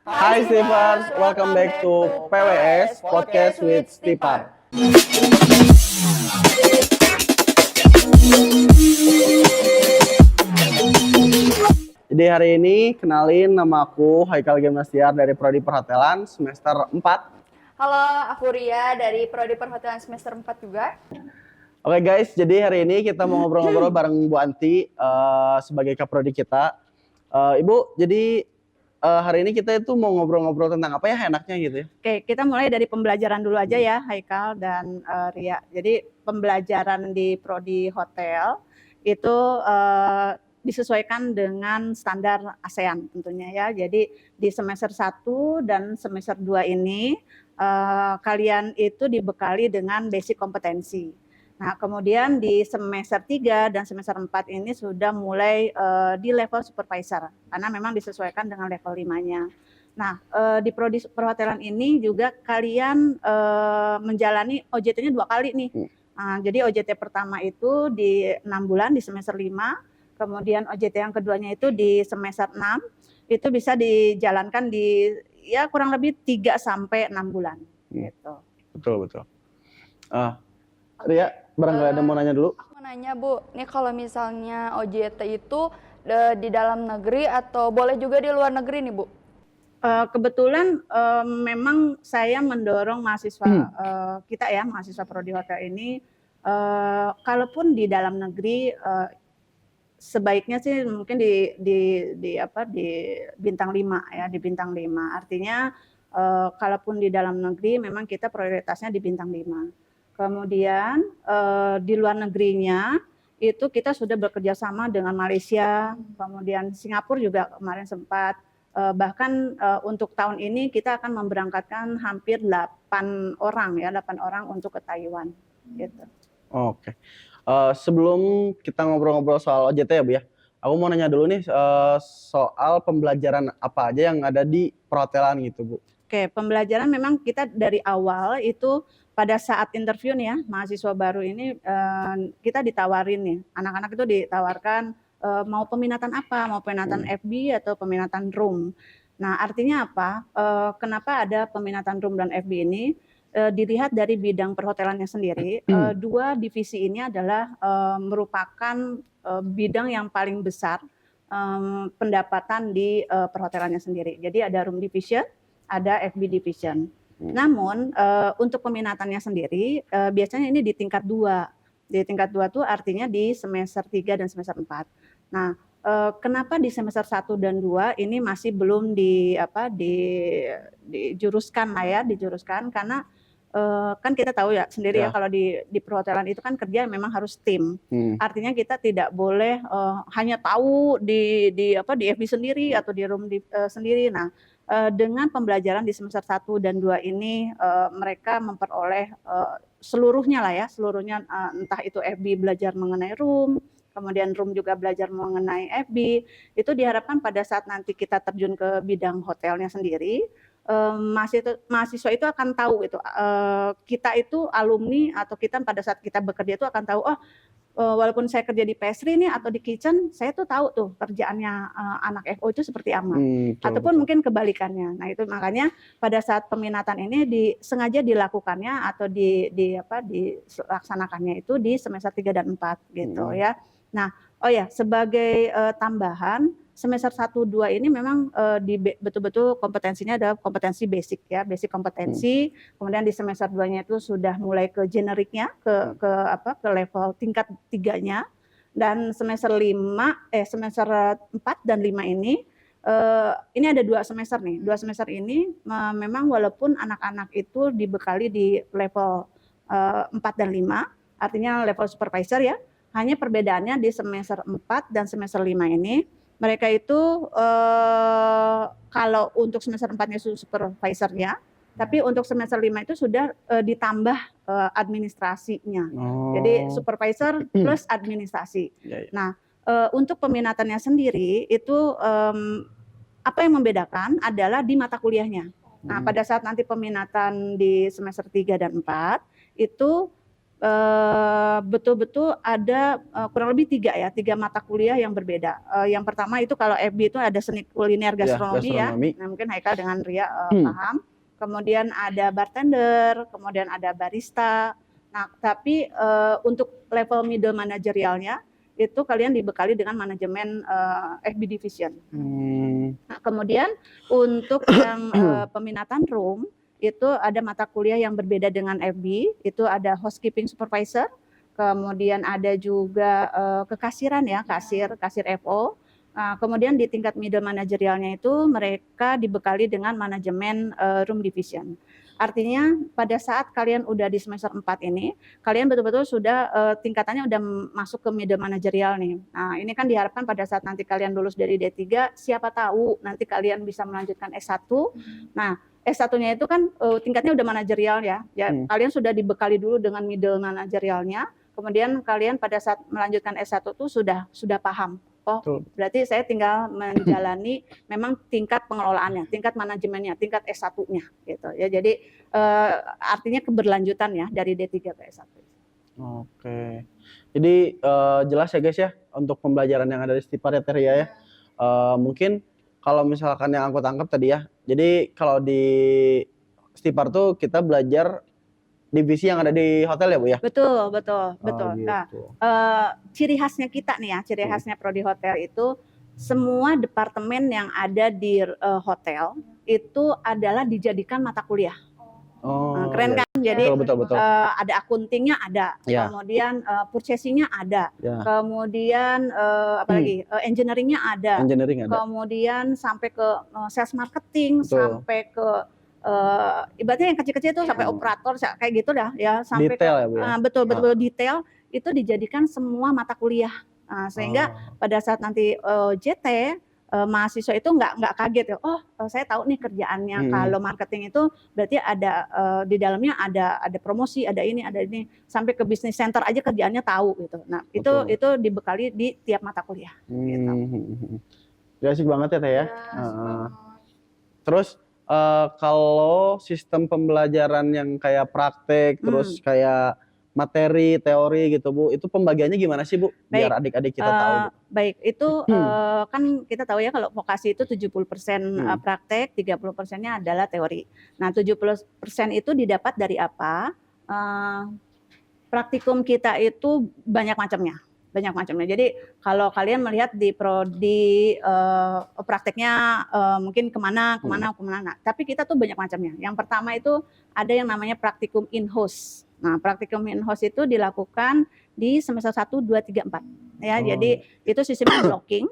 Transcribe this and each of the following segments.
Hi Stepers, welcome back to PWS Podcast with Stepar. Jadi hari ini kenalin, nama aku Haikal Gimnastiar dari Prodi Perhotelan semester 4. Halo, aku Ria dari Prodi Perhotelan semester 4 juga. Oke guys, jadi hari ini kita mau ngobrol-ngobrol bareng Bu Anti sebagai kaprodi kita. Ibu, jadi hari ini kita itu mau ngobrol-ngobrol tentang apa ya enaknya gitu ya? Oke, kita mulai dari pembelajaran dulu aja ya, Haikal dan Ria. Jadi pembelajaran di Prodi Hotel itu disesuaikan dengan standar ASEAN tentunya ya. Jadi di semester 1 dan semester 2 ini kalian itu dibekali dengan basic kompetensi. Nah, kemudian di semester 3 dan semester 4 ini sudah mulai di level supervisor karena memang disesuaikan dengan level 5-nya. Nah, di Prodi Perhotelan ini juga kalian menjalani OJT-nya 2 kali nih. Jadi OJT pertama itu di 6 bulan di semester 5, kemudian OJT yang keduanya itu di semester 6, itu bisa dijalankan di ya kurang lebih 3 sampai 6 bulan gitu. Betul. Ria, barangkali ada mau nanya dulu? Aku mau nanya Bu, nih kalau misalnya OJT itu di dalam negeri atau boleh juga di luar negeri nih Bu? Kebetulan memang saya mendorong mahasiswa kita ya, mahasiswa Prodi Hotel ini, kalaupun di dalam negeri sebaiknya sih mungkin di bintang 5 ya, di bintang 5. Artinya kalaupun di dalam negeri memang kita prioritasnya di bintang 5. Kemudian di luar negerinya itu kita sudah bekerja sama dengan Malaysia, kemudian Singapura juga kemarin sempat. Bahkan untuk tahun ini kita akan memberangkatkan hampir 8 orang untuk ke Taiwan gitu. Oke. Sebelum kita ngobrol-ngobrol soal OJT ya Bu ya, aku mau nanya dulu nih soal pembelajaran apa aja yang ada di perhotelan gitu Bu. Oke, pembelajaran memang kita dari awal itu pada saat interview nih ya, mahasiswa baru ini kita ditawarin nih, anak-anak itu ditawarkan mau peminatan apa, mau peminatan FB atau peminatan room. Nah, artinya apa? Kenapa ada peminatan room dan FB ini? Dilihat dari bidang perhotelannya sendiri, 2 divisi ini adalah merupakan bidang yang paling besar pendapatan di perhotelannya sendiri. Jadi ada room division, ada FB division. Namun untuk peminatannya sendiri biasanya ini di tingkat 2. Di tingkat 2 itu artinya di semester 3 dan semester 4. Nah, kenapa di semester 1 dan 2 ini masih belum dijuruskan karena kan kita tahu ya sendiri ya kalau di perhotelan itu kan kerja memang harus tim. Artinya kita tidak boleh hanya tahu di FB sendiri atau di room sendiri. Nah, dengan pembelajaran di semester 1 dan 2 ini mereka memperoleh seluruhnya entah itu FB belajar mengenai room, kemudian room juga belajar mengenai FB. Itu diharapkan pada saat nanti kita terjun ke bidang hotelnya sendiri, mahasiswa itu akan tahu gitu, kita itu alumni atau kita pada saat kita bekerja itu akan tahu, walaupun saya kerja di pastry nih atau di kitchen, saya tuh tahu tuh kerjaannya anak FO itu seperti apa. Ataupun mungkin kebalikannya. Nah, itu makanya pada saat peminatan ini sengaja dilakukannya atau dilaksanakannya itu di semester 3 dan 4 gitu ya. Nah, sebagai tambahan semester 1 2 ini memang betul-betul kompetensinya adalah kompetensi basic ya, basic kompetensi. Kemudian di semester 2-nya itu sudah mulai ke generiknya, ke level tingkat 3-nya. Dan semester 4 dan 5 ini ada 2 semester nih. 2 semester ini memang walaupun anak-anak itu dibekali di level 4 dan 5, artinya level supervisor ya. Hanya perbedaannya di semester 4 dan semester 5 ini mereka itu kalau untuk semester 4-nya supervisornya, tapi untuk semester 5 itu sudah ditambah administrasinya. Jadi supervisor plus administrasi. Nah, untuk peminatannya sendiri itu apa yang membedakan adalah di mata kuliahnya. Nah, pada saat nanti peminatan di semester 3 dan 4 itu betul-betul ada kurang lebih 3 mata kuliah yang berbeda. Yang pertama itu kalau FB itu ada seni kuliner gastronomi ya. gastronomi. Nah, mungkin Haikal dengan Ria paham. Kemudian ada bartender, kemudian ada barista. Nah, tapi untuk level middle manajerialnya itu kalian dibekali dengan manajemen FB division. Nah, kemudian untuk yang peminatan room itu ada mata kuliah yang berbeda dengan FB, itu ada housekeeping supervisor, kemudian ada juga kekasiran ya, kasir FO. Kemudian di tingkat middle manajerialnya itu mereka dibekali dengan manajemen room division. Artinya pada saat kalian udah di semester 4 ini, kalian betul-betul sudah tingkatannya udah masuk ke middle manajerial nih. Nah, ini kan diharapkan pada saat nanti kalian lulus dari D3, siapa tahu nanti kalian bisa melanjutkan S1. Nah, S1-nya itu kan tingkatnya udah manajerial ya. Kalian sudah dibekali dulu dengan middle manajerialnya, kemudian kalian pada saat melanjutkan S1 tuh sudah paham. Oh, berarti saya tinggal menjalani memang tingkat pengelolaannya, tingkat manajemennya, tingkat S1-nya gitu ya. Jadi artinya keberlanjutan ya dari D3 ke S1. Oke. Jadi jelas ya guys ya untuk pembelajaran yang ada di Stipar ya Teh ya. Mungkin kalau misalkan yang aku tangkap tadi ya. Jadi kalau di Stipar tuh kita belajar divisi yang ada di hotel ya Bu ya? Betul. Gitu. Nah, ciri khasnya kita nih ya, ciri khasnya Prodi Hotel itu semua departemen yang ada di hotel itu adalah dijadikan mata kuliah. Keren kan? Jadi betul. ada akuntingnya ada, kemudian purchasingnya ada, kemudian apalagi engineeringnya ada, kemudian sampai ke sales marketing, sampai ke ibaratnya yang kecil-kecil itu sampai operator kayak gitu dah ya, sampai detail ke betul detail itu dijadikan semua mata kuliah. Sehingga pada saat nanti JT mahasiswa itu nggak kaget ya, saya tahu nih kerjaannya. Kalau marketing itu berarti ada di dalamnya ada promosi, ada ini sampai ke business center aja kerjaannya tahu gitu. Nah, itu dibekali di tiap mata kuliah gitu. Asik banget ya Teh ya. Terus kalau sistem pembelajaran yang kayak praktek, terus kayak materi, teori gitu Bu, itu pembagiannya gimana sih Bu? Biar adik-adik kita tahu. Baik, itu kan kita tahu ya kalau vokasi itu 70% praktek, 30%-nya adalah teori. Nah, 70% itu didapat dari apa? Praktikum kita itu banyak macamnya. Jadi kalau kalian melihat di prodi prakteknya mungkin kemana. Nah, tapi kita tuh banyak macamnya. Yang pertama itu ada yang namanya praktikum in-house. Nah, praktikum in-house itu dilakukan di semester 1, 2, 3, 4. Ya, jadi itu sistemnya blocking.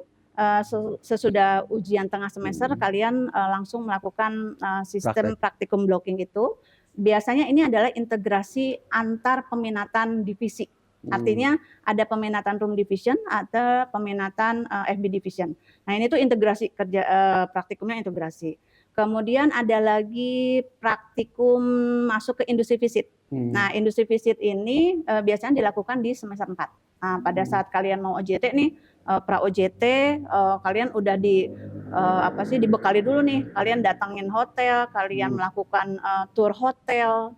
Sesudah ujian tengah semester kalian langsung melakukan sistem praktikum blocking itu. Biasanya ini adalah integrasi antar peminatan divisi. Artinya ada peminatan room division, ada peminatan FB division. Nah, ini tuh integrasi praktikumnya integrasi. Kemudian ada lagi praktikum masuk ke industri visit. Nah, industri visit ini biasanya dilakukan di semester 4. Nah, pada saat kalian mau OJT nih, pra OJT kalian udah dibekali dulu nih. Kalian datangin hotel, kalian melakukan tour hotel.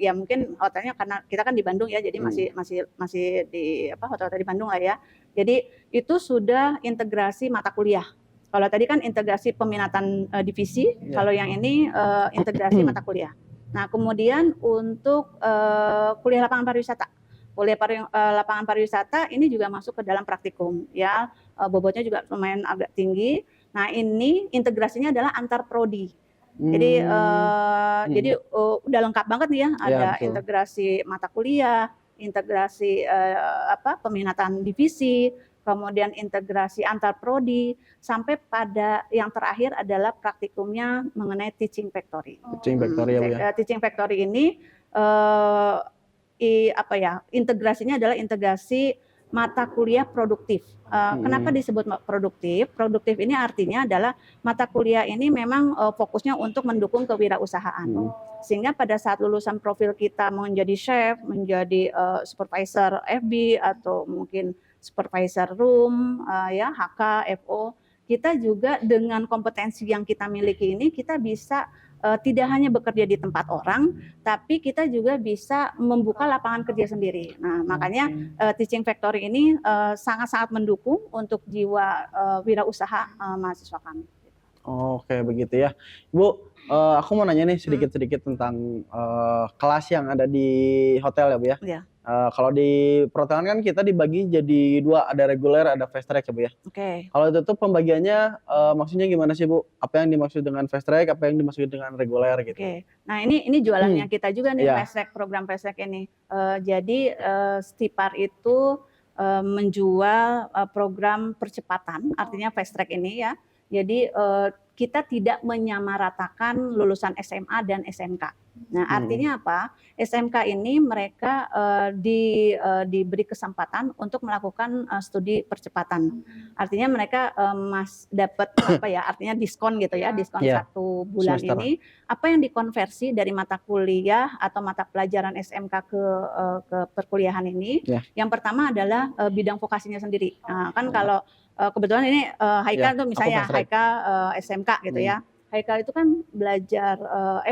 Ya mungkin hotelnya karena kita kan di Bandung ya, jadi masih di hotel di Bandung lah ya. Jadi itu sudah integrasi mata kuliah. Kalau tadi kan integrasi peminatan divisi, kalau yang ini integrasi mata kuliah. Nah, kemudian untuk kuliah lapangan pariwisata. Lapangan pariwisata ini juga masuk ke dalam praktikum ya. Bobotnya juga lumayan agak tinggi. Nah, ini integrasinya adalah antar prodi. Jadi udah lengkap banget nih ya, ada integrasi mata kuliah, integrasi peminatan divisi, kemudian integrasi antar prodi, sampai pada yang terakhir adalah praktikumnya mengenai teaching factory. Teaching factory ini integrasinya adalah integrasi mata kuliah produktif. Kenapa disebut produktif? Produktif ini artinya adalah mata kuliah ini memang fokusnya untuk mendukung kewirausahaan. Sehingga pada saat lulusan profil kita menjadi chef, menjadi supervisor FB atau mungkin supervisor room, HK, FO, kita juga dengan kompetensi yang kita miliki ini kita bisa tidak hanya bekerja di tempat orang, tapi kita juga bisa membuka lapangan kerja sendiri. Nah, makanya Teaching Factory ini sangat-sangat mendukung untuk jiwa wirausaha mahasiswa kami. Oke, begitu ya. Bu, aku mau nanya nih sedikit-sedikit tentang kelas yang ada di hotel ya, Bu ya. Ya. Kalau di perhotelan kan kita dibagi jadi 2, ada reguler, ada fast track ya, Bu ya. Oke. Kalau itu tuh pembagiannya maksudnya gimana sih, Bu? Apa yang dimaksud dengan fast track, apa yang dimaksud dengan reguler gitu? Oke. Nah, ini jualannya kita juga nih, Iya. fast track, program fast track ini. Jadi Stipar itu menjual program percepatan, artinya fast track ini ya. Jadi kita tidak menyamaratakan lulusan SMA dan SMK. Nah, artinya apa? SMK ini mereka diberi kesempatan untuk melakukan studi percepatan. Artinya mereka dapat apa ya? Artinya diskon gitu ya, diskon Iya. 1 bulan Semester. ini. Apa yang dikonversi dari mata kuliah atau mata pelajaran SMK ke perkuliahan ini? Iya. Yang pertama adalah bidang vokasinya sendiri. Nah, kan kalau kebetulan ini Haikal Iya, tuh aku misalnya fast track. Haikal SMK gitu ya. Haikal itu kan belajar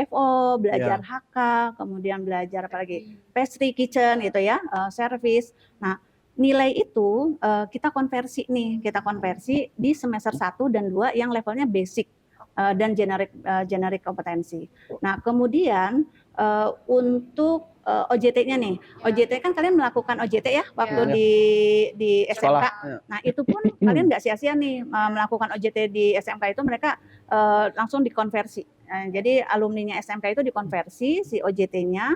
FO, belajar HK, kemudian belajar apa lagi? Pastry kitchen gitu ya, service. Nah, nilai itu kita konversi di semester 1 dan 2 yang levelnya basic dan generic kompetensi. Nah, kemudian untuk OJT-nya nih. OJT kan kalian melakukan OJT ya waktu di SMK. Sekolah. Nah, itu pun kalian nggak sia-sia nih melakukan OJT di SMK itu mereka langsung dikonversi. Jadi alumninya SMK itu dikonversi si OJT-nya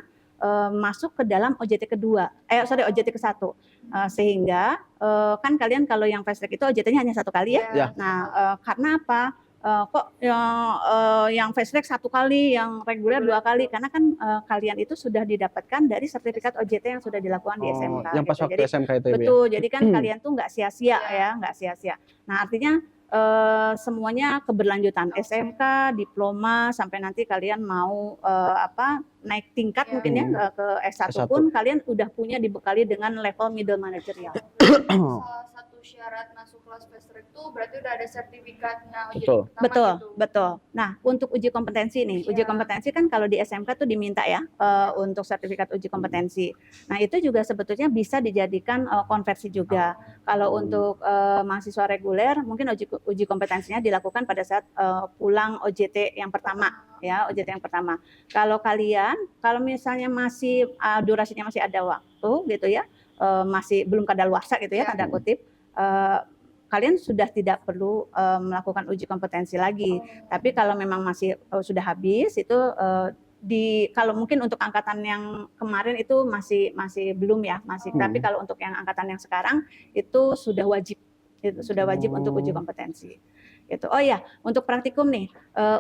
masuk ke dalam OJT kedua. OJT ke-1. Sehingga kan kalian kalau yang fast track itu OJT-nya hanya 1 kali ya. Ya. Nah, karena apa? Kok yang fast track 1 kali, yang reguler 2 kali? Karena kan kalian itu sudah didapatkan dari sertifikat OJT yang sudah dilakukan di SMK. Yang pas gitu. waktu Jadi, SMK itu ya, Bu ya? betul, jadi kan kalian tuh nggak sia-sia ya, nggak sia-sia. Nah, artinya semuanya keberlanjutan, SMK, diploma, sampai nanti kalian mau naik tingkat mungkin ya ke S1 pun kalian udah punya dibekali dengan level middle managerial. Salah satu syarat masuk kelas fast track itu berarti udah ada sertifikatnya OJT pertama gitu. Betul. Nah, untuk uji kompetensi nih, uji kompetensi kan kalau di SMK tuh diminta ya untuk sertifikat uji kompetensi. Nah, itu juga sebetulnya bisa dijadikan konversi juga. Kalau untuk mahasiswa reguler mungkin uji kompetensinya dilakukan pada saat pulang OJT yang pertama ya, OJT yang pertama. Kalau misalnya masih durasinya masih ada waktu gitu ya, masih belum kadaluarsa gitu ya, tanda kutip, kalian sudah tidak perlu melakukan uji kompetensi lagi. Tapi kalau memang masih sudah habis itu kalau mungkin untuk angkatan yang kemarin itu masih belum ya, tapi kalau untuk yang angkatan yang sekarang itu sudah wajib. Itu sudah wajib untuk uji kompetensi. Gitu. Oh ya, untuk praktikum nih,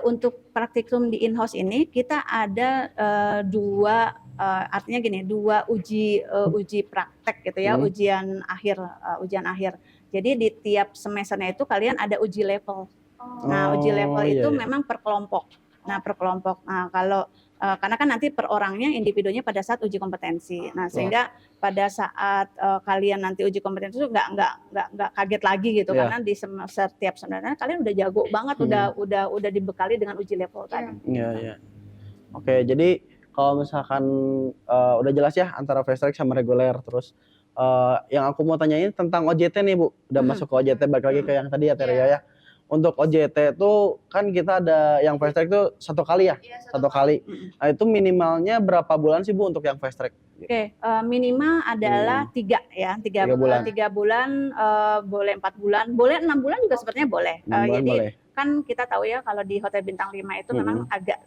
untuk praktikum di in-house ini kita ada 2 artinya gini, 2 uji praktek gitu ya, ujian akhir. Jadi di tiap semesternya itu kalian ada uji level. Nah, uji level itu memang per kelompok. Nah, karena kan nanti per orangnya, individunya pada saat uji kompetensi. Nah, sehingga pada saat kalian nanti uji kompetensi itu nggak kaget lagi gitu, karena di setiap sebenarnya kalian udah jago banget, udah dibekali dengan uji level tadi. Iya. Oke, jadi kalau misalkan udah jelas ya antara fast track sama reguler, terus yang aku mau tanyain tentang OJT nih, Bu. Udah masuk ke OJT, balik lagi ke yang tadi ya, Teria ya. Untuk OJT itu kan kita ada yang fast track itu 1 kali ya, 1 kali. Nah, itu minimalnya berapa bulan sih, Bu, untuk yang fast track? Oke, minimal adalah 3 ya, 3 bulan. 3 bulan, boleh 4 bulan, boleh 6 bulan juga sepertinya boleh. 6 bulan Jadi boleh. kan kita tahu ya kalau di Hotel Bintang 5 itu memang agak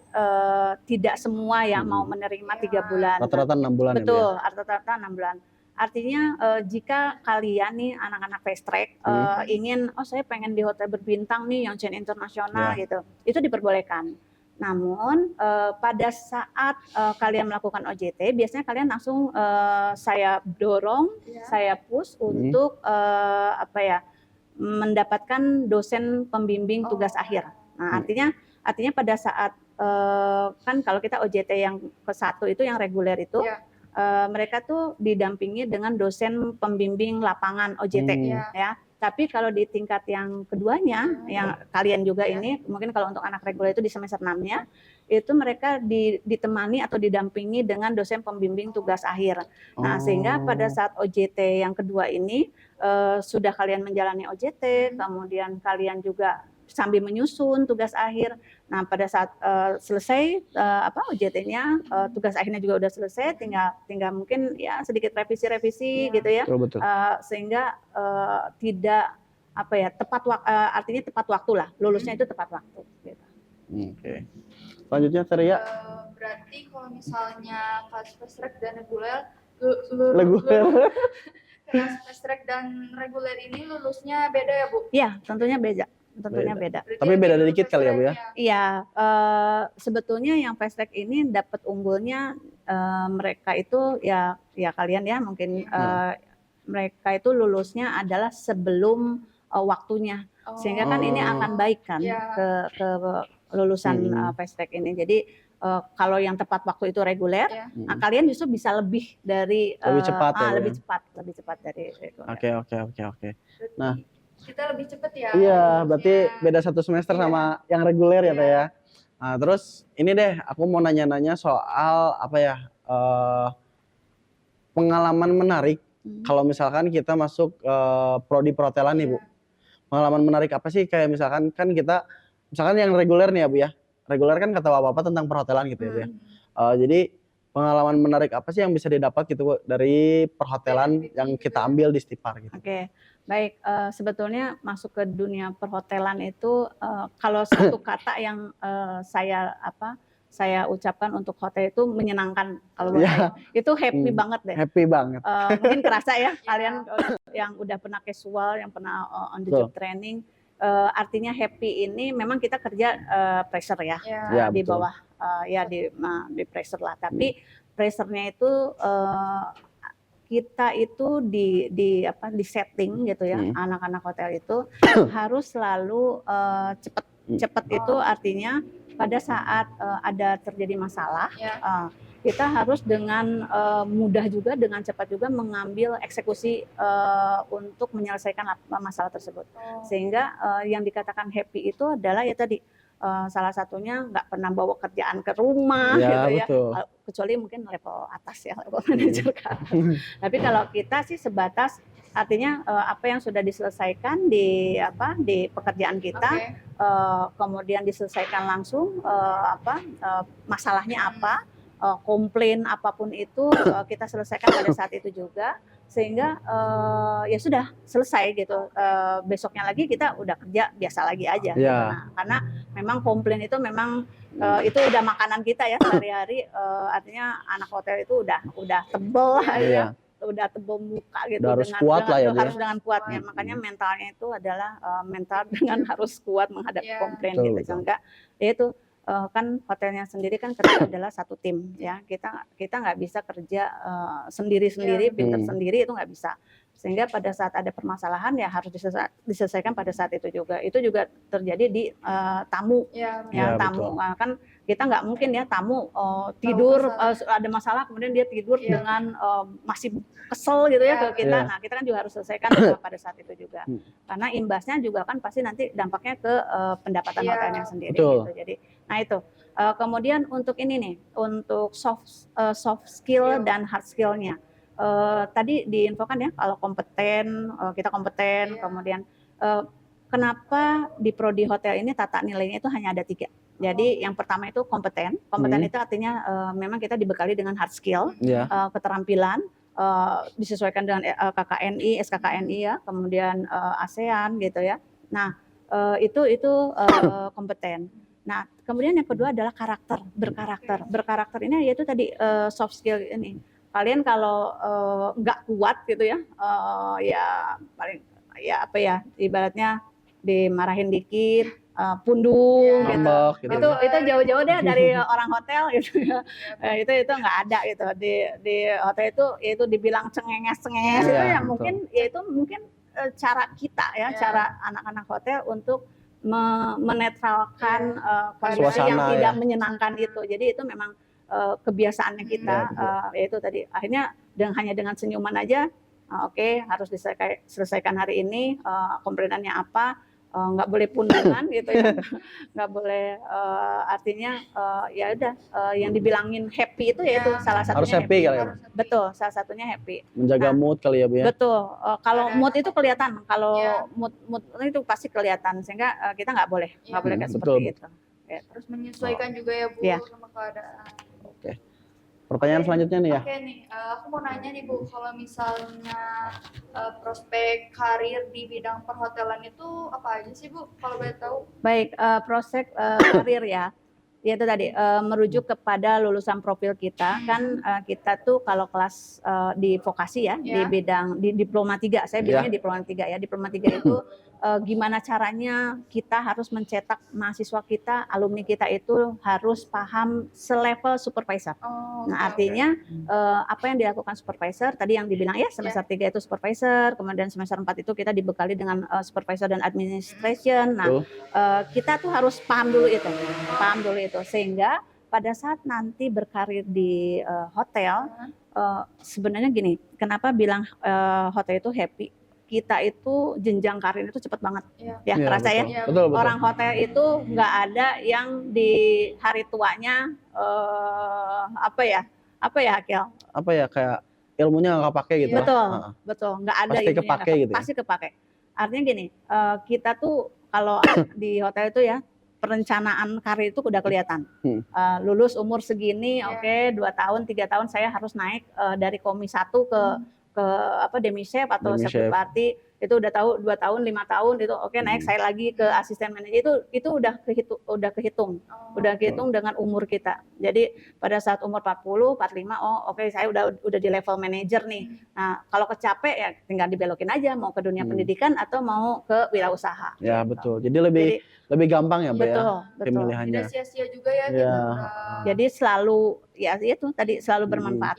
tidak semua yang mau menerima 3 bulan. Rata-rata 6 bulan ya, Bu ya? Betul, rata-rata 6 bulan. Artinya jika kalian nih anak-anak fast track ingin, saya pengen di hotel berbintang nih yang chain internasional gitu, itu diperbolehkan. Namun pada saat kalian melakukan OJT, biasanya kalian langsung saya dorong, saya push untuk mendapatkan dosen pembimbing tugas akhir. Nah, artinya pada saat kan kalau kita OJT yang ke-1 itu yang reguler itu mereka tuh didampingi dengan dosen pembimbing lapangan OJT ya. Tapi kalau di tingkat yang keduanya, yang kalian juga ini, mungkin kalau untuk anak reguler itu di semester 6-nya, itu mereka ditemani atau didampingi dengan dosen pembimbing tugas akhir. Nah, sehingga pada saat OJT yang kedua ini, sudah kalian menjalani OJT, kemudian kalian juga sambil menyusun tugas akhir. Nah, pada saat selesai OJT-nya, tugas akhirnya juga udah selesai, tinggal mungkin ya sedikit revisi-revisi gitu ya. Betul. Sehingga tidak artinya tepat waktu lah, lulusnya itu tepat waktu gitu. Oke. Selanjutnya Teria. Berarti kalau misalnya fast track dan reguler fast track dan reguler ini lulusnya beda ya, Bu? Iya, tentunya beda. Beda. Tapi beda dikit kali ya, Bu ya? Iya, sebetulnya yang fast track ini dapat unggulnya mereka itu ya kalian ya mungkin mereka itu lulusnya adalah sebelum waktunya, sehingga kan ini akan baik kan ke lulusan fast track ini. Jadi kalau yang tepat waktu itu reguler, kalian justru bisa lebih dari lebih cepat dari reguler. Oke. Nah, kita lebih cepat ya. Iya, berarti beda 1 semester sama yang reguler ya, Teh ya. Nah, terus ini deh, aku mau nanya-nanya soal pengalaman menarik kalau misalkan kita masuk prodi perhotelan nih, Bu. Pengalaman menarik apa sih? Kayak misalkan kan kita, misalkan yang reguler nih ya, Bu ya. Reguler kan kata apa-apa tentang perhotelan gitu ya, Bu ya. Jadi pengalaman menarik apa sih yang bisa didapat gitu, Bu, dari perhotelan yang kita ambil di Stipar gitu? Oke. Baik, sebetulnya masuk ke dunia perhotelan itu kalau satu kata yang saya ucapkan untuk hotel itu menyenangkan kalau buat saya. Itu happy banget deh. Happy banget. Mungkin kerasa ya kalian yang udah pernah casual, yang pernah on the job training. Artinya happy ini memang kita kerja pressure ya, di bawah di pressure lah. Tapi pressure-nya itu kita itu di setting gitu ya, anak-anak hotel itu harus selalu cepat itu artinya pada saat ada terjadi masalah, kita harus dengan mudah juga, dengan cepat juga mengambil eksekusi untuk menyelesaikan masalah tersebut. Sehingga yang dikatakan happy itu adalah ya tadi, salah satunya nggak pernah bawa kerjaan ke rumah gitu ya, kecuali mungkin level atas ya, level manajer ke atas. Tapi kalau kita sih sebatas artinya apa yang sudah diselesaikan di pekerjaan kita, kemudian diselesaikan langsung masalahnya apa, komplain apapun itu kita selesaikan pada saat itu juga, sehingga ya sudah selesai gitu. Besoknya lagi kita udah kerja biasa lagi aja. Nah, karena memang komplain itu memang itu udah makanan kita ya sehari-hari. Artinya anak hotel itu udah tebel ya, udah tebel muka gitu. Harus kuat lah ya. Harus dengan kuatnya. Makanya mentalnya itu adalah mental dengan harus kuat menghadapi komplain gitu. Sehingga ya itu kan hotelnya sendiri kan kerja adalah satu tim ya, kita nggak bisa kerja sendiri-sendiri, pinter sendiri, itu nggak bisa. Sehingga pada saat ada permasalahan ya harus diselesaikan pada saat itu juga. Itu juga terjadi di tamu tamu. Nah, kan kita nggak mungkin ya tamu tidur ada masalah kemudian dia tidur dengan masih kesel gitu ya ke kita. Nah, kita kan juga harus selesaikan pada saat itu juga. Karena imbasnya juga kan pasti nanti dampaknya ke pendapatan hotelnya sendiri gitu. Jadi nah itu. Kemudian untuk ini nih, untuk soft skill dan hard skill-nya. Tadi diinfokan ya kalau kompeten, kita kompeten, kemudian kenapa di prodi hotel ini tata nilainya itu hanya ada 3. Jadi yang pertama itu kompeten itu artinya memang kita dibekali dengan hard skill, keterampilan, disesuaikan dengan KKNI, SKKNI ya, kemudian ASEAN gitu ya. Nah itu kompeten. Nah kemudian yang kedua adalah berkarakter ini yaitu tadi soft skill ini. Kalian kalau nggak kuat gitu ya, ibaratnya dimarahin dikit, pundung gitu. Itu jauh-jauh deh dari orang hotel gitu ya. Itu nggak ada gitu di hotel itu dibilang cengenges gitu ya, mungkin cara kita ya, cara anak-anak hotel untuk menetralkan kondisi yang tidak menyenangkan itu. Jadi itu memang kebiasaannya kita, yaitu tadi akhirnya hanya dengan senyuman aja Oke, harus selesaikan hari ini, komplainannya apa, nggak boleh pundukan gitu ya, nggak boleh, artinya ya udah, yang dibilangin happy itu ya itu salah Harus satunya happy happy. kali ya, Bu? Betul, salah satunya happy. Menjaga Nah, mood kali ya, Bu ya? betul, kalau mood itu kelihatan, kalau Iya. mood itu pasti kelihatan, sehingga kita nggak boleh kayak betul, seperti Bu. itu. Gitu. Terus menyesuaikan juga ya Bu Iya. sama keadaan. Oke. Pertanyaan selanjutnya nih ya. Oke nih, aku mau nanya nih Bu, kalau misalnya prospek karir di bidang perhotelan itu apa aja sih Bu, kalau boleh tahu? Baik, prospek karir ya. Ya itu tadi merujuk kepada lulusan profil kita kan kita tuh kalau kelas di vokasi ya di bidang di diploma 3 saya bilangnya diploma 3 ya diploma 3 itu gimana caranya kita harus mencetak mahasiswa kita alumni kita itu harus paham selevel supervisor. Nah artinya apa yang dilakukan supervisor tadi yang dibilang ya semester 3 itu supervisor, kemudian semester 4 itu kita dibekali dengan supervisor dan administration. Nah kita tuh harus paham dulu itu sehingga pada saat nanti berkarir di hotel sebenarnya gini, kenapa bilang hotel itu happy? Kita itu jenjang karir itu cepat banget, ya kerasa betul. ya. Betul, betul. Orang hotel itu nggak ada yang di hari tuanya apa ya Akil? Apa ya, kayak ilmunya nggak kepake gitu lah. Betul, nggak ada Pasti kepake gitu ya? Pasti kepake. Artinya gini, kita tuh kalau di hotel itu ya perencanaan karir itu udah kelihatan. Lulus umur segini, oke, 2 tahun, 3 tahun saya harus naik dari komi 1 ke demi chef atau chef de party. Itu udah tahu 2 tahun, 5 tahun itu oke, naik saya lagi ke asisten manajer itu udah kehitung dengan umur kita. Jadi pada saat umur 40, 45 oke, saya udah di level manajer nih. Nah, kalau kecapek ya tinggal dibelokin aja mau ke dunia pendidikan atau mau ke wirausaha. Ya, gitu. betul. Jadi lebih gampang ya, Mbak ya, pemilihannya. Tidak sia-sia juga ya. Jadi selalu ya itu tadi selalu bermanfaat.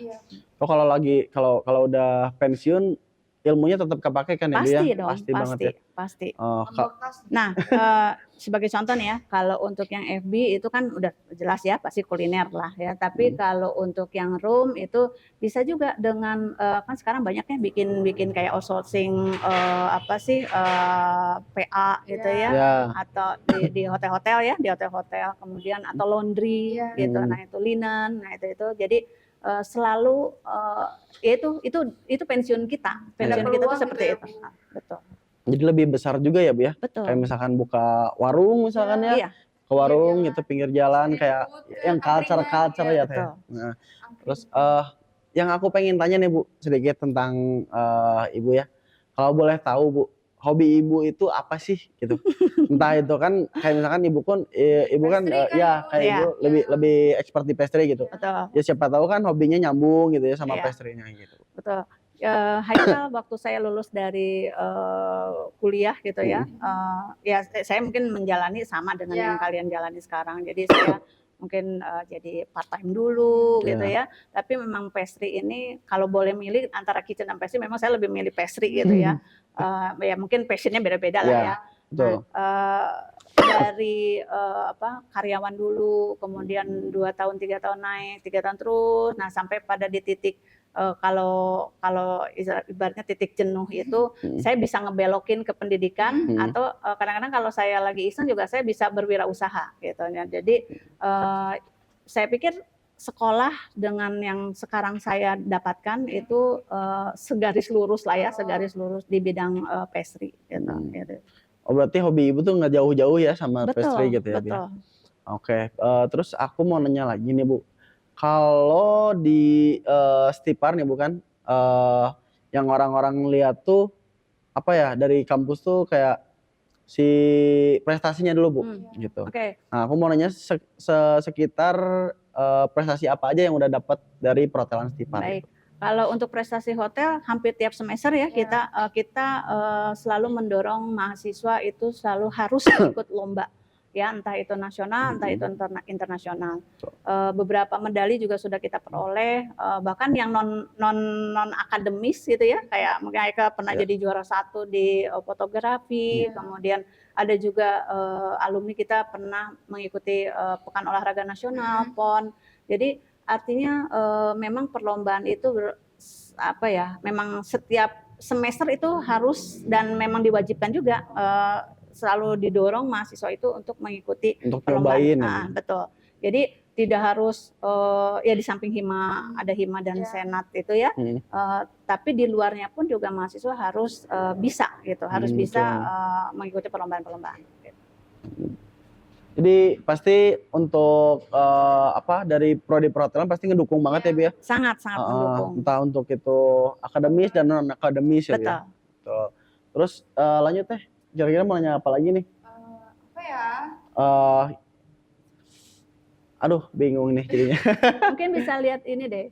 Oh, kalau udah pensiun ilmunya tetap kepake kan ya, Bu ya? Pasti dong, Banget ya. pasti. Membekas. Nah, sebagai contoh nih ya, kalau untuk yang FB itu kan udah jelas ya pasti kuliner lah ya. Tapi kalau untuk yang room itu bisa juga dengan kan sekarang banyaknya bikin kayak outsourcing PA gitu ya. Atau di hotel-hotel ya, di hotel-hotel kemudian atau laundry gitu. Nah, itu linen, nah itu jadi selalu itu pensiun kita tuh seperti itu. Betul. Jadi lebih besar juga ya, Bu ya? Betul. Kayak misalkan buka warung misalkan ya. Ke warung gitu pinggir jalan kayak yang culture ya Teh. Nah, terus yang aku pengen tanya nih Bu sedikit tentang Ibu ya. Kalau boleh tahu Bu, hobi Ibu itu apa sih gitu? Entah itu kan kayak misalkan Ibu kan Ibu lebih expert di pastry gitu. Betul. Ya siapa tahu kan hobinya nyambung gitu ya sama pastry-nya gitu. Betul. Haikal waktu saya lulus dari kuliah gitu ya, ya saya mungkin menjalani sama dengan yang kalian jalani sekarang. Jadi saya mungkin jadi part time dulu gitu ya. Tapi memang pastry ini kalau boleh milih antara kitchen dan pastry, memang saya lebih milih pastry gitu ya. Ya mungkin passionnya beda-beda lah ya. Betul. Dari karyawan dulu, kemudian 2 tahun 3 tahun naik, 3 tahun terus, nah sampai pada di titik kalau ibaratnya titik jenuh itu saya bisa ngebelokin ke pendidikan atau kadang-kadang kalau saya lagi iseng juga saya bisa berwirausaha gitu ya. Jadi saya pikir sekolah dengan yang sekarang saya dapatkan itu segaris lurus lah ya, segaris lurus di bidang pastry gitu. Oh, berarti hobi Ibu tuh nggak jauh-jauh ya sama pastry gitu ya? Betul. Oke, terus aku mau nanya lagi nih Bu. Kalau di Stipar nih bukan yang orang-orang lihat tuh apa ya dari kampus tuh kayak si prestasinya dulu Bu gitu. Nah, aku mau nanya sekitar prestasi apa aja yang udah dapat dari perhotelan Stipar. Baik. Kalau untuk prestasi hotel hampir tiap semester ya kita selalu mendorong mahasiswa itu selalu harus ikut lomba. Ya, entah itu nasional, entah itu internasional. Beberapa medali juga sudah kita peroleh, bahkan yang non akademis gitu ya, kayak mungkin Aika pernah jadi juara 1 di fotografi, kemudian ada juga alumni kita pernah mengikuti Pekan Olahraga Nasional, PON. Jadi artinya memang perlombaan itu apa ya, memang setiap semester itu harus dan memang diwajibkan juga selalu didorong mahasiswa itu untuk mengikuti Untuk perlombaan. nyobain. Betul. Jadi tidak harus ya di samping hima ada hima dan senat itu ya, tapi di luarnya pun juga mahasiswa harus bisa gitu, harus bisa mengikuti perlombaan-perlombaan. Gitu. Jadi pasti untuk dari prodi perhotelan pasti ngedukung banget ya Bu ya. Sangat mendukung. Entah untuk itu akademis dan non akademis ya Bu ya. Betul. Terus lanjut teh, kira-kira mau nanya apa lagi nih? Apa ya? Aduh, bingung nih jadinya. Mungkin bisa lihat ini deh.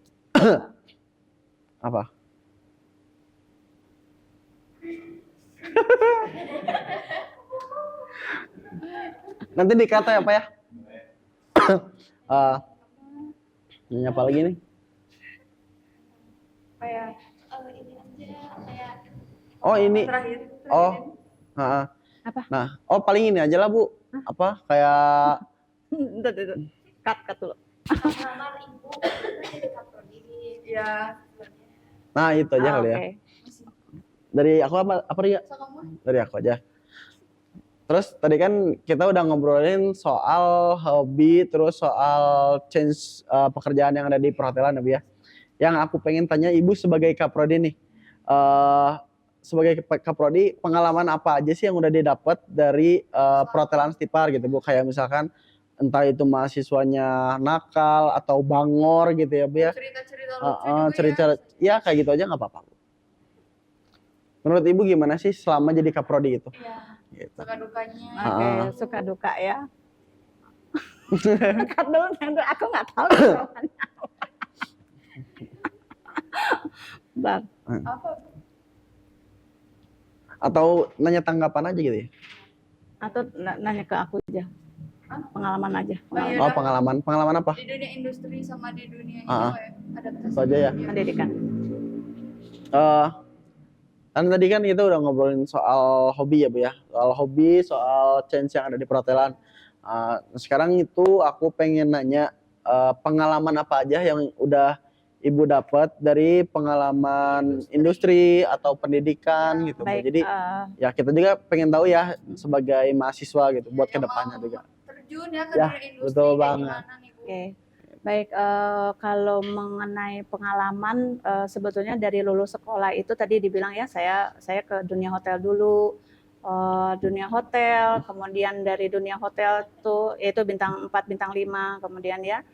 Apa? Nanti dikata ya Pak ya. Nanya apa lagi nih? Kayak ini aja kayak Oh ini. terakhir. Oh. Apa? Nah, paling ini aja lah Bu. Apa kayak cut dulu. Kamar ibu jadi kaprodi. Ya. Nah, itu aja kali ya. Dari aku apa Ria? Dari aku aja. Terus tadi kan kita udah ngobrolin soal hobi, terus soal change pekerjaan yang ada di perhotelan ya Bu ya. Yang aku pengen tanya Ibu sebagai kaprodi nih. Sebagai kaprodi, pengalaman apa aja sih yang udah didapat dari perhotelan Stipar gitu Bu? Kayak misalkan entah itu mahasiswanya nakal atau bangor gitu ya Bu ya. Cerita-cerita lucu juga ya kayak gitu aja nggak apa-apa. Menurut Ibu gimana sih selama jadi kaprodi itu? Iya. Gitu. Suka dukanya. Oke, suka duka ya. Cut dulu, aku nggak tahu jawabannya. Bang. Apa? Atau nanya tanggapan aja gitu ya? Atau nanya ke aku aja. Pengalaman aja. Pengalaman. Pengalaman apa? Di dunia industri sama di dunia ini adaptasi. Itu aja ya. Pendidikan. Kan tadi kan kita udah ngobrolin soal hobi ya Bu ya. Soal hobi, soal change yang ada di perhotelan. Sekarang itu aku pengen nanya pengalaman apa aja yang udah Ibu dapat dari pengalaman industri atau pendidikan gitu. Baik, Jadi ya kita juga pengen tahu ya sebagai mahasiswa gitu buat kedepannya juga. Terjun ya ke Ya, dunia industri betul kayak banget. gimana nih Bu? Oke. Baik, kalau mengenai pengalaman sebetulnya dari lulus sekolah itu tadi dibilang ya saya ke dunia hotel dulu, dunia hotel, kemudian dari dunia hotel tuh yaitu bintang 4, bintang 5, kemudian ya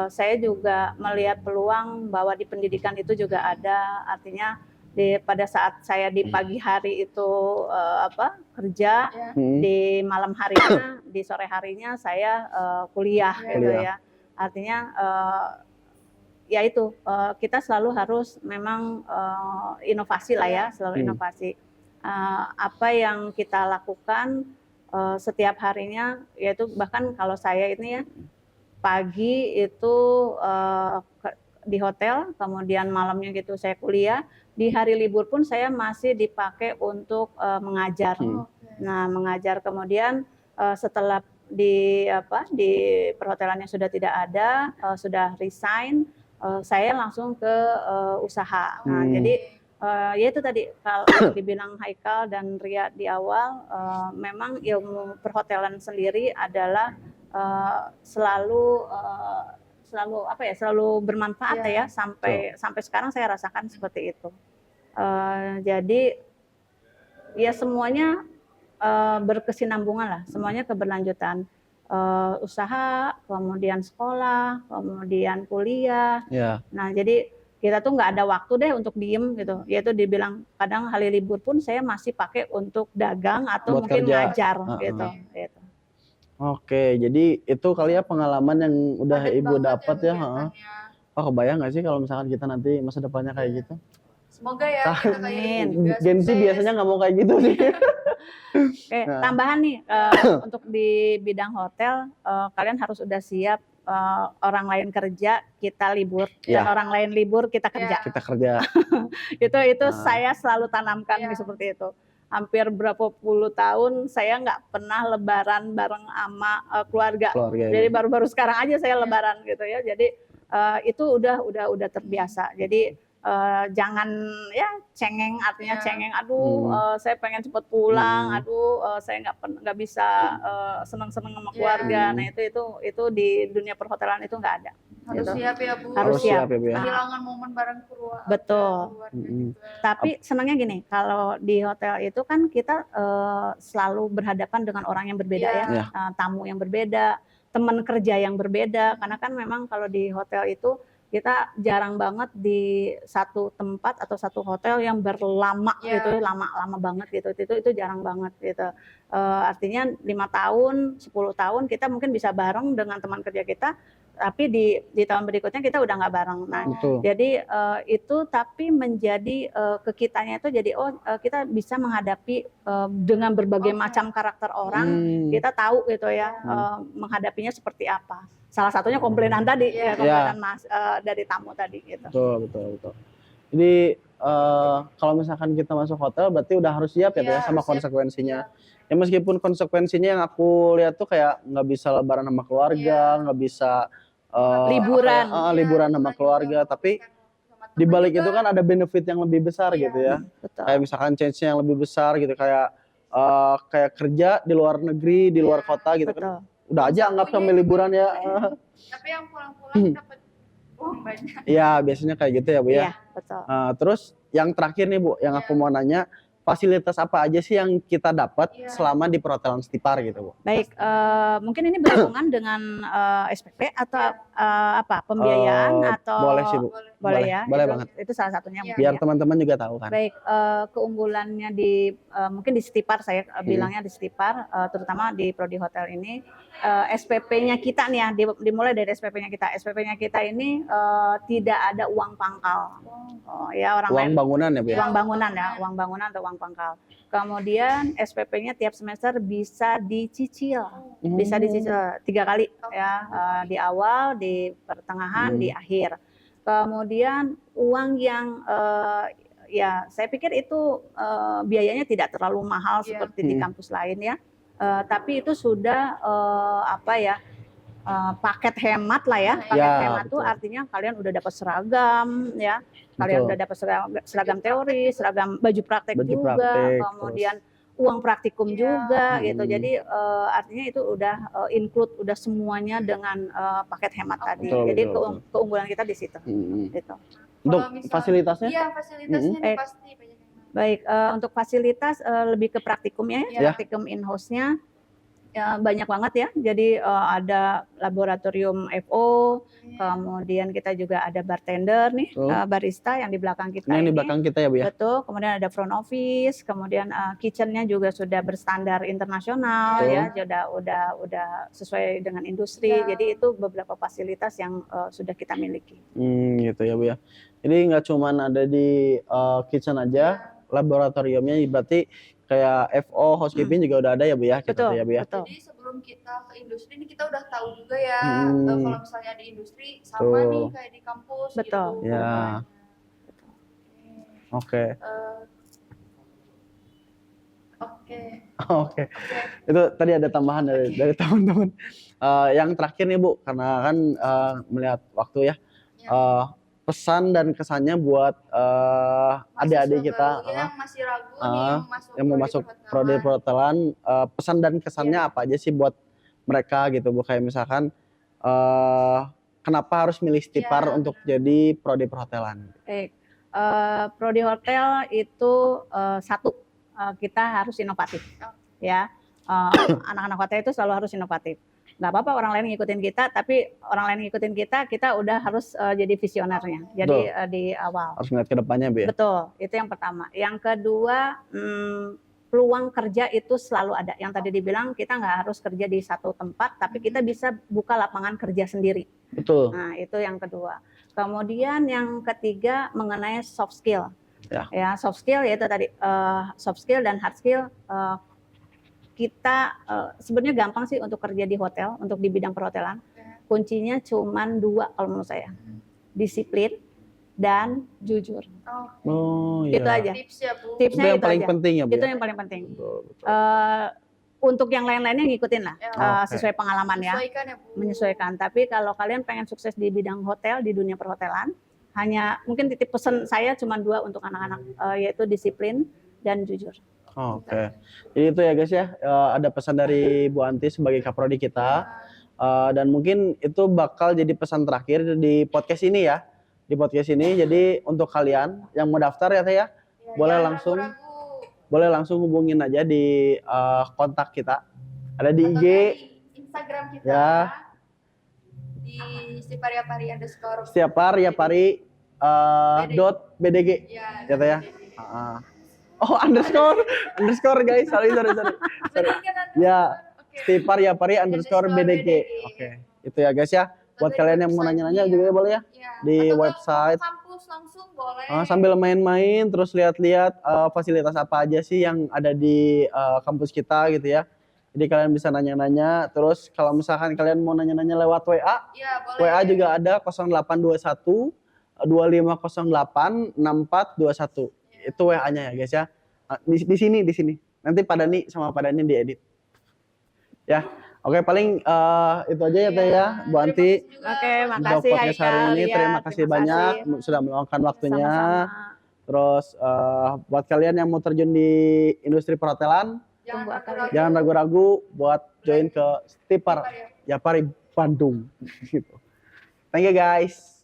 saya juga melihat peluang bahwa di pendidikan itu juga ada, artinya pada saat saya di pagi hari itu kerja, di malam harinya, di sore harinya saya kuliah gitu ya. Artinya ya itu kita selalu harus memang inovasi lah ya, selalu inovasi. Apa yang kita lakukan setiap harinya, yaitu bahkan kalau saya ini ya pagi itu di hotel, kemudian malamnya gitu saya kuliah. Di hari libur pun saya masih dipakai untuk mengajar. Nah, mengajar kemudian setelah di perhotelannya sudah tidak ada, sudah resign, saya langsung ke usaha. Nah, jadi ya itu tadi kalau dibilang Haikal dan Ria di awal, memang ilmu perhotelan sendiri adalah selalu bermanfaat ya sampai sekarang saya rasakan seperti itu. Jadi ya semuanya berkesinambungan lah, semuanya keberlanjutan, usaha, kemudian sekolah, kemudian kuliah. Nah, jadi kita tuh nggak ada waktu deh untuk diem gitu. Yaitu dibilang kadang hari libur pun saya masih pakai untuk dagang atau buat mungkin kerja. ngajar gitu. Oke, jadi itu kali ya pengalaman yang udah Padat Ibu banget dapat ya. Kebayang nggak sih kalau misalkan kita nanti masa depannya kayak gitu? Semoga ya kita kayak juga Gen Z biasanya nggak mau kayak gitu nih. Oke, tambahan nih untuk di bidang hotel, kalian harus udah siap orang lain kerja, kita libur, dan orang lain libur, kita kerja. Kita kerja. Itu saya selalu tanamkan seperti itu. Hampir berapa puluh tahun saya nggak pernah lebaran bareng sama keluarga. Jadi baru-baru sekarang aja saya lebaran gitu ya. Jadi itu udah terbiasa. Jadi jangan ya cengeng, artinya Iya. cengeng. Aduh, saya pengen cepet pulang. Aduh, saya nggak bisa seneng-seneng sama Iya. keluarga. Nah itu di dunia perhotelan itu nggak ada. Harus Gitu. siap ya Bu. Harus siap. ya Bu ya. Kehilangan momen bareng keluarga. Betul. juga. Tapi senangnya gini, kalau di hotel itu kan kita selalu berhadapan dengan orang yang berbeda Iya. ya, tamu yang berbeda, teman kerja yang berbeda. Karena kan memang kalau di hotel itu kita jarang banget di satu tempat atau satu hotel yang berlama Iya. gitu, lama banget gitu. Itu jarang banget gitu. Artinya 5 tahun, 10 tahun kita mungkin bisa bareng dengan teman kerja kita, tapi di tahun berikutnya kita udah nggak bareng. Nah, Betul. jadi itu tapi menjadi ke kitanya itu jadi kita bisa menghadapi dengan berbagai macam karakter orang, kita tahu gitu ya menghadapinya seperti apa. Salah satunya komplainan tadi, Iya. komplainan dari tamu tadi gitu. Betul. Jadi kalau misalkan kita masuk hotel berarti udah harus siap ya, Iya, sama harus siap. konsekuensinya. Ya meskipun konsekuensinya yang aku lihat tuh kayak nggak bisa lebaran sama keluarga, nggak bisa Liburan. liburan sama keluarga, tapi di balik itu kan ada benefit yang lebih besar gitu ya. Betul. Kayak misalkan change-nya yang lebih besar gitu, kayak kerja di luar negeri, di luar kota gitu kan. Betul. Udah aja anggap sama liburan ya. Tapi yang pulang-pulang dapat uang banyak. Iya, biasanya kayak gitu ya, Bu ya. Iya, betul. Terus yang terakhir nih Bu, yang aku mau nanya, fasilitas apa aja sih yang kita dapat selama di perhotelan Stipar gitu Bu? Baik, mungkin ini berhubungan dengan SPP atau apa pembiayaan atau boleh sih Bu. boleh ya, boleh itu, banget. itu salah satunya mungkin Biar ya. teman-teman juga tahu kan. Baik, keunggulannya di mungkin di Stipar, saya bilangnya di Stipar, terutama di Prodi Hotel ini, SPP-nya kita nih ya, dimulai dari SPP-nya kita. SPP-nya kita ini tidak ada uang pangkal. Ya orang Uang lain bangunan ya Bu ya. uang bangunan ya, uang bangunan atau uang pangkal. Kemudian SPP-nya tiap semester bisa dicicil, bisa dicicil 3 kali ya, di awal, di pertengahan, di akhir. Kemudian uang yang ya saya pikir itu biayanya tidak terlalu mahal seperti di kampus lain ya, tapi itu sudah apa ya, paket hemat lah ya. Paket hemat itu artinya kalian udah dapat seragam ya, kalian udah dapat seragam teori, seragam baju praktek juga, kemudian uang praktikum juga gitu. Jadi artinya itu udah include udah semuanya dengan paket hemat tadi. Jadi keunggulan kita di situ. Gitu. Untuk fasilitasnya? Iya, fasilitasnya nih pasti banyak. Baik, untuk fasilitas lebih ke praktikumnya ya, praktikum in-house-nya. Ya, banyak banget ya. Jadi ada laboratorium FO, kemudian kita juga ada bartender nih, barista yang di belakang kita. Yang di belakang kita ya Bu ya. Betul. Kemudian ada front office, kemudian kitchen-nya juga sudah berstandar internasional ya, udah sesuai dengan industri. Jadi itu beberapa fasilitas yang sudah kita miliki. Gitu ya Bu ya. Jadi nggak cuman ada di kitchen aja, laboratoriumnya berarti kayak FO, housekeeping juga udah ada ya Bu ya? Betul, ya, Bu ya? betul. Jadi sebelum kita ke industri ini kita udah tahu juga ya, kalau misalnya di industri sama nih kayak di kampus. Betul. Gitu. Ya. Oke. Itu tadi ada tambahan dari teman-teman. Yang terakhir nih Bu, karena kan melihat waktu ya. Pesan dan kesannya buat adik-adik kita yang masih ragu yang mau masuk prodi perhotelan, pesan dan kesannya apa aja sih buat mereka gitu Bu, kayak misalkan kenapa harus milih Stipar untuk jadi prodi perhotelan? Prodi hotel itu satu, kita harus inovatif ya. Anak-anak hotel itu selalu harus inovatif. Nggak apa-apa orang lain ngikutin kita, tapi orang lain ngikutin kita udah harus jadi visionernya. Jadi di awal. Harus ngeliat ke depannya Bu ya? Betul, itu yang pertama. Yang kedua, peluang kerja itu selalu ada. Yang tadi dibilang kita nggak harus kerja di satu tempat, tapi kita bisa buka lapangan kerja sendiri. Betul. Nah itu yang kedua. Kemudian yang ketiga mengenai soft skill. Ya soft skill yaitu tadi soft skill dan hard skill. Kita sebenarnya gampang sih untuk kerja di hotel, untuk di bidang perhotelan. Kuncinya cuma 2 kalau menurut saya. Disiplin dan jujur. Itu aja. Tipsnya itu yang paling penting ya Bu. Itu yang paling penting. Untuk yang lain-lainnya ngikutin lah, sesuai pengalaman ya. Menyesuaikan. Tapi kalau kalian pengen sukses di bidang hotel, di dunia perhotelan, Hanya mungkin titip pesan saya cuma 2 untuk anak-anak, yaitu disiplin dan jujur. Oke. Jadi itu ya guys ya, ada pesan dari Bu Anti sebagai kaprodi kita. Dan mungkin itu bakal jadi pesan terakhir di podcast ini ya. Di podcast ini, jadi untuk kalian yang mau daftar ya Teh ya, boleh jangan langsung ragu-ragu. boleh langsung hubungin aja di kontak kita. Ada di Atau IG. di Instagram kita Ya. di @stiparyapari_. Setiapar ya pari .bdg Ya, ya Teh ya. Oh underscore guys, sorry. Benar kan, Ya, Oke. Stipar ya pari _bdg. Oke, itu ya guys ya. Buat Atau kalian di yang mau website-nya. nanya-nanya juga boleh ya. Ya. Di Atau website. ke kampus langsung boleh. Sambil main-main terus lihat-lihat fasilitas apa aja sih yang ada di kampus kita gitu ya. Jadi kalian bisa nanya-nanya. Terus kalau misalkan kalian mau nanya-nanya lewat WA, Ya, boleh. WA juga ada 0821 2508 6421. Itu WA-nya ya guys ya. Di sini. Nanti Padani sama Padani diedit. Ya. Oke, paling itu aja ya Teh ya, Bu Anti. Oke, Untuk makasih podcast hari Haikal. ini Ya, terima kasih banyak sudah meluangkan waktunya. Sama-sama. Terus buat kalian yang mau terjun di industri perhotelan, Jangan Tunggu akal. ragu-ragu. jangan ragu-ragu buat join ke Stipar Ya. Yapari Bandung gitu. Thank you guys.